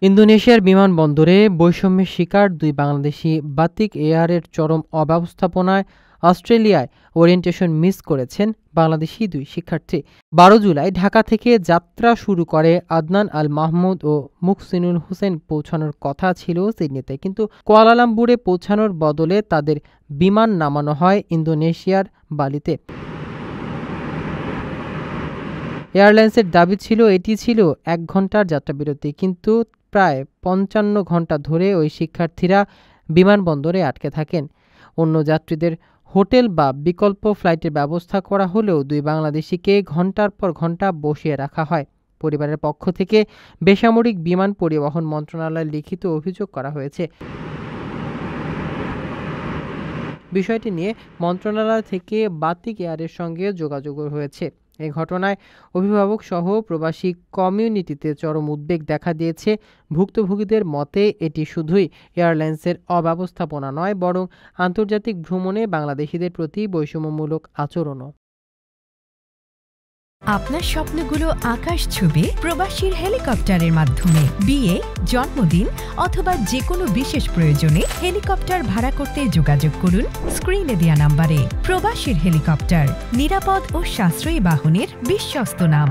ইন্দোনেশিয়ার বিমানবন্দরে বৈষম্যের শিকার দুই বাংলাদেশি বাতিক এয়ারের চরম অব্যবস্থাপনায় অস্ট্রেলিয়ায় ওরিয়েন্টেশন মিস করেছেন বাংলাদেশি দুই শিক্ষার্থী। ১২ জুলাই ঢাকা থেকে যাত্রা শুরু করে আদনান আল মাহমুদ ও মুহসিনুল হোসেন পৌঁছানোর কথা ছিল সিডনিতে, কিন্তু কুয়ালালামপুরে পৌঁছানোর বদলে তাদের বিমান নামানো হয় ইন্দোনেশিয়ার বালিতে। এয়ারলাইন্সের দাবি ছিল এটি ছিল ১ ঘণ্টার যাত্রাবিরতি, কিন্তু প্রায় ৫৫ ঘণ্টা ধরে ওই শিক্ষার্থীরা বিমানবন্দরে আটকে থাকেন। অন্য যাত্রীদের হোটেল বা বিকল্প ফ্লাইটের ব্যবস্থা করা হলেও দুই বাংলাদেশিকে ঘণ্টার পর ঘণ্টা বসিয়ে রাখা হয়। পরিবারের পক্ষ থেকে বেসামরিক বিমান পরিবহন মন্ত্রণালয়ে লিখিত অভিযোগ করা হয়েছে। বিষয়টি নিয়ে মন্ত্রণালয় থেকে বাতিক এয়ারের সঙ্গে যোগাযোগ হয়েছে। এ ঘটনায় অভিভাবক সহ প্রবাসী কমিউনিটিতে চরম উদ্বেগ দেখা দিয়েছে। ভুক্তভোগীদের মতে এটি শুধুই এয়ারলাইন্সের অব্যবস্থাপনা নয়, বরং আন্তর্জাতিক ভ্রমণে বাংলাদেশিদের প্রতি বৈষম্যমূলক আচরণও। আপনার স্বপ্নগুলো আকাশ ছুবে প্রবাসীর হেলিকপ্টারের মাধ্যমে। বিয়ে, জন্মদিন অথবা যে কোনো বিশেষ প্রয়োজনে হেলিকপ্টার ভাড়া করতে যোগাযোগ করুন স্ক্রিনে দেয়া নাম্বারে। প্রবাসীর হেলিকপ্টার, নিরাপদ ও সাশ্রয়ী বাহনের বিশ্বস্ত নাম।